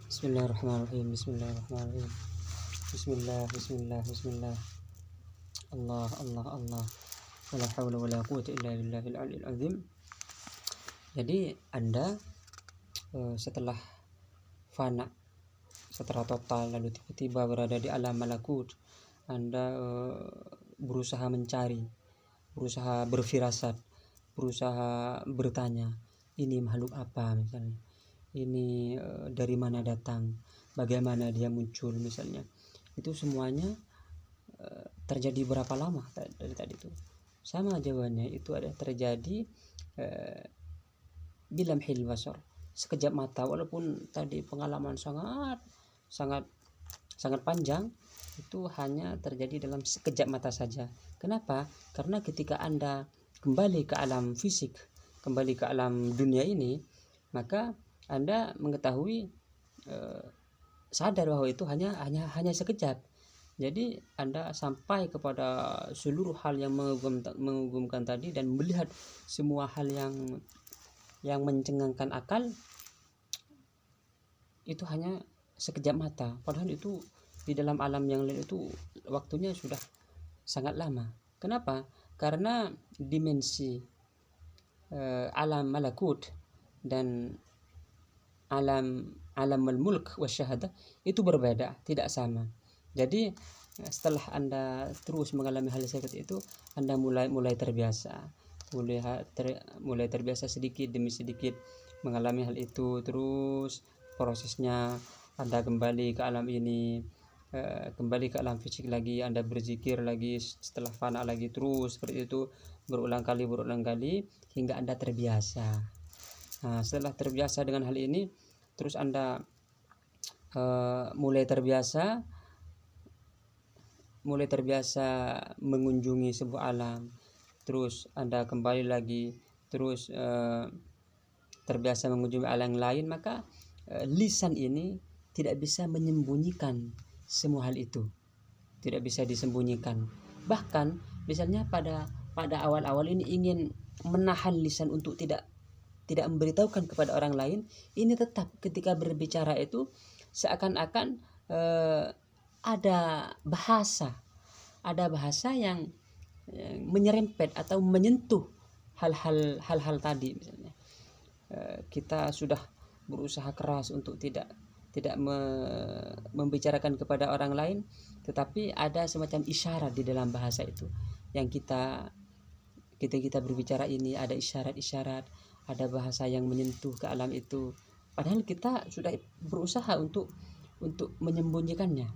Bismillahirrahmanirrahim. Bismillahirrahmanirrahim. Bismillah, bismillah, bismillah. Allah, Allah, Allah. Wala haula wala quwwata illa billahil aliyil azim. Jadi Anda setelah fana, setelah total, lalu tiba-tiba berada di alam malakut, Anda berusaha mencari, berusaha berfirasat, berusaha bertanya, ini makhluk apa misalnya, ini dari mana datang, bagaimana dia muncul misalnya. Itu semuanya terjadi berapa lama dari tadi itu? Sama jawabannya, itu ada terjadi bilamhil basar, sekejap mata. Walaupun tadi pengalaman sangat sangat sangat panjang, itu hanya terjadi dalam sekejap mata saja. Kenapa? Karena ketika Anda kembali ke alam fisik, kembali ke alam dunia ini, maka Anda mengetahui, sadar bahwa itu hanya sekejap. Jadi Anda sampai kepada seluruh hal yang mengagumkan tadi dan melihat semua hal yang mencengangkan akal itu hanya sekejap mata. Padahal itu di dalam alam yang lain itu waktunya sudah sangat lama. Kenapa? Karena dimensi alam malakut dan alam al-mulk wasyahadah itu berbeda, tidak sama. Jadi setelah Anda terus mengalami hal seperti itu, Anda mulai terbiasa, mulai terbiasa sedikit demi sedikit mengalami hal itu. Terus prosesnya Anda kembali ke alam ini, kembali ke alam fisik lagi, Anda berzikir lagi, setelah fana lagi, terus seperti itu berulang kali hingga Anda terbiasa. Nah, setelah terbiasa dengan hal ini, terus Anda mulai terbiasa mengunjungi sebuah alam, terus Anda kembali lagi, terus terbiasa mengunjungi alam yang lain, maka lisan ini tidak bisa menyembunyikan semua hal itu, tidak bisa disembunyikan. Bahkan misalnya pada awal-awal ini ingin menahan lisan untuk tidak memberitahukan kepada orang lain, ini tetap ketika berbicara itu seakan-akan ada bahasa yang menyerempet atau menyentuh hal-hal tadi. Misalnya kita sudah berusaha keras untuk tidak membicarakan kepada orang lain, tetapi ada semacam isyarat di dalam bahasa itu yang kita berbicara ini, ada isyarat-isyarat, ada bahasa yang menyentuh ke alam itu, padahal kita sudah berusaha untuk menyembunyikannya.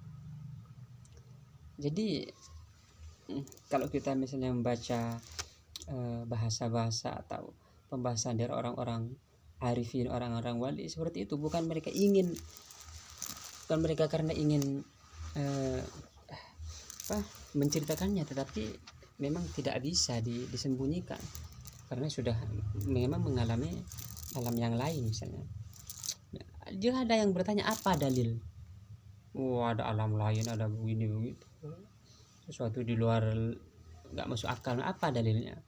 Jadi kalau kita misalnya membaca bahasa-bahasa atau pembahasan dari orang-orang arifin, orang-orang wali seperti itu, bukan mereka karena ingin menceritakannya, tetapi memang tidak bisa disembunyikan karena sudah memang mengalami alam yang lain. Misalnya jika ada yang bertanya apa dalil, ada alam lain, ada begini begitu, sesuatu di luar nggak masuk akal, apa dalilnya?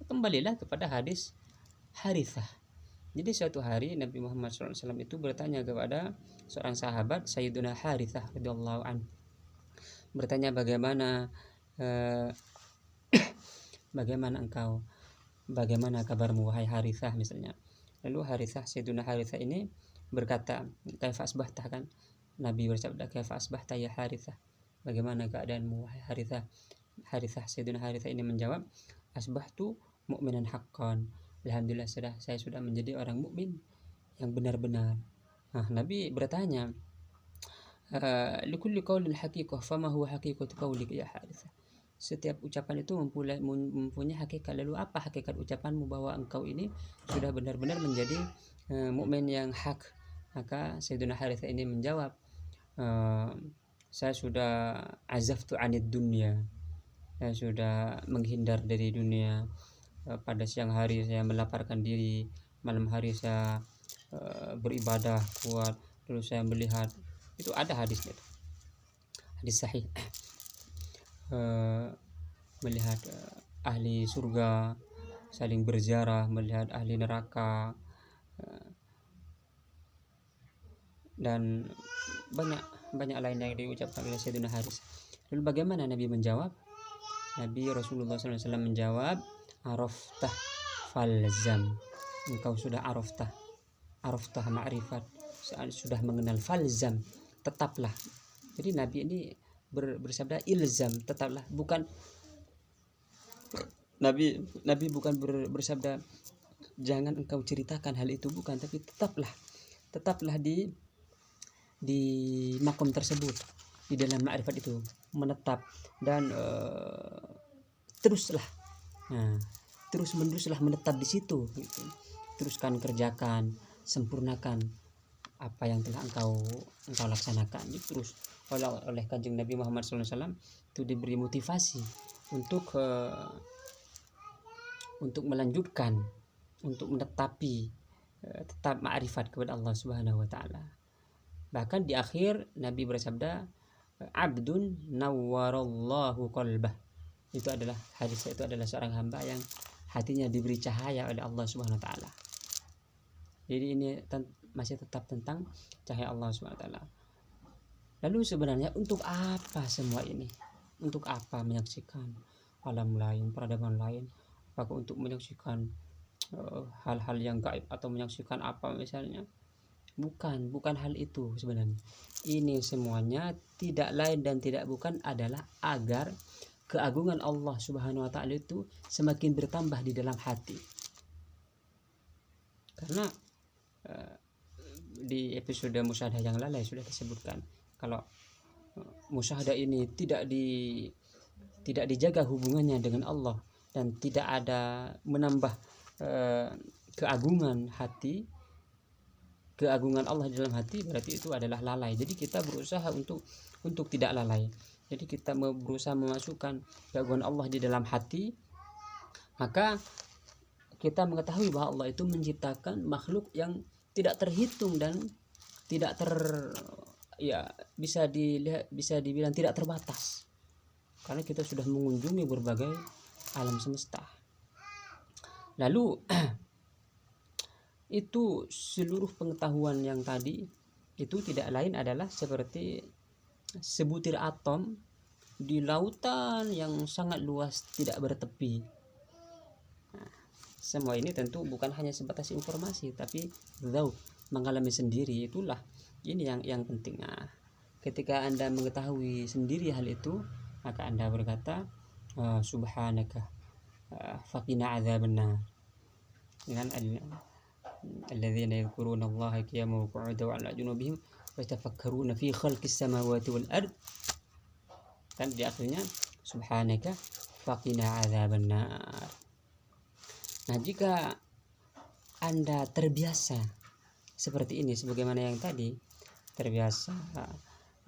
Kembalilah kepada hadis Harithah. Jadi suatu hari Nabi Muhammad SAW itu bertanya kepada seorang sahabat, Sayyiduna Harithah radhiyallahu anhu, bertanya, bagaimana kabarmu wahai Harithah misalnya. Lalu Sayyiduna Harithah ini berkata, kaifa asbahta, kan Nabi bersabda, kaifa asbahta ya Harithah, bagaimana keadaanmu wahai Harithah. Sayyiduna Harithah ini menjawab, asbahtu mu'minan haqqan, alhamdulillah saya sudah menjadi orang mukmin yang benar-benar. Nah, Nabi bertanya, likulli qaulin haqiqah, fama huwa haqiqatu qaulika ya Harithah. Setiap ucapan itu mempunyai hakikat, lalu apa hakikat ucapanmu bahwa engkau ini sudah benar-benar menjadi mukmin yang hak? Maka Sayyiduna Harithah ini menjawab, saya sudah azaftu anid dunya, saya sudah menghindar dari dunia. Pada siang hari saya melaparkan diri, malam hari saya beribadah kuat, terus saya melihat, itu ada hadisnya, hadis sahih, melihat ahli surga saling berziarah, melihat ahli neraka dan banyak banyak lain yang diucapkan oleh Sayyidina Haris. Lalu bagaimana Nabi menjawab? Nabi Rasulullah SAW menjawab, araftah falzam. Engkau sudah araftah ma'rifat, sudah mengenal, falzam, tetaplah. Jadi Nabi ini bersabda ilzam, tetaplah. Bukan Nabi bukan bersabda jangan engkau ceritakan hal itu, bukan, tapi tetaplah di makom tersebut, di dalam ma'rifat itu, menetap dan teruslah, terus meneruslah menetap di situ gitu. Teruskan, kerjakan, sempurnakan apa yang telah engkau laksanakan. Jadi terus oleh Kanjeng Nabi Muhammad SAW itu diberi motivasi untuk melanjutkan, untuk menetapi tetap ma'rifat kepada Allah Subhanahu wa taala. Bahkan di akhir Nabi bersabda, abdun nawwarallahu qalbah. Itu adalah hadis, itu adalah seorang hamba yang hatinya diberi cahaya oleh Allah Subhanahu wa taala. Jadi ini masih tetap tentang cahaya Allah Subhanahu wa taala. Lalu sebenarnya untuk apa semua ini? Untuk apa menyaksikan alam lain, peradaban lain? Apakah untuk menyaksikan hal-hal yang gaib atau menyaksikan apa misalnya? Bukan hal itu sebenarnya. Ini semuanya tidak lain dan tidak bukan adalah agar keagungan Allah Subhanahu wa taala itu semakin bertambah di dalam hati. Karena di episode musyahadah yang lalu sudah disebutkan kalau musyahadah ini tidak dijaga hubungannya dengan Allah dan tidak ada menambah keagungan Allah di dalam hati, berarti itu adalah lalai. Jadi kita berusaha untuk tidak lalai. Jadi kita berusaha memasukkan keagungan Allah di dalam hati, maka kita mengetahui bahwa Allah itu menciptakan makhluk yang tidak terhitung dan tidak bisa dibilang tidak terbatas, karena kita sudah mengunjungi berbagai alam semesta. Lalu itu seluruh pengetahuan yang tadi itu tidak lain adalah seperti sebutir atom di lautan yang sangat luas tidak bertepi. Semua ini tentu bukan hanya sebatas informasi, tapi mengalami sendiri. Itulah ini yang penting. Ketika Anda mengetahui sendiri hal itu, maka Anda berkata, subhanaka faqina adzabannar. Dengan alladzina yadhkuruna Allaha qiyaman wa qu'udan wa 'ala junubihim wa yatafakkaruna fi khalqis samawati wal ard. Dan di akhirnya subhanaka faqina adzabannar. Nah, jika Anda terbiasa seperti ini, sebagaimana yang tadi, terbiasa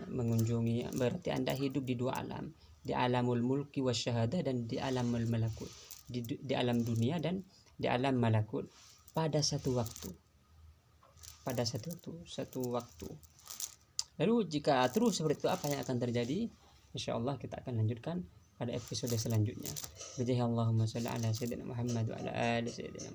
mengunjungi, berarti Anda hidup di dua alam, di alamul mulki wasyahadah dan di alamul malakut, di alam dunia dan di alam malakut pada satu waktu. Lalu jika terus seperti itu, apa yang akan terjadi? Insyaallah kita akan lanjutkan pada episode selanjutnya. Allahumma shalli ala sayyidina Muhammad wa ala ali sayyidina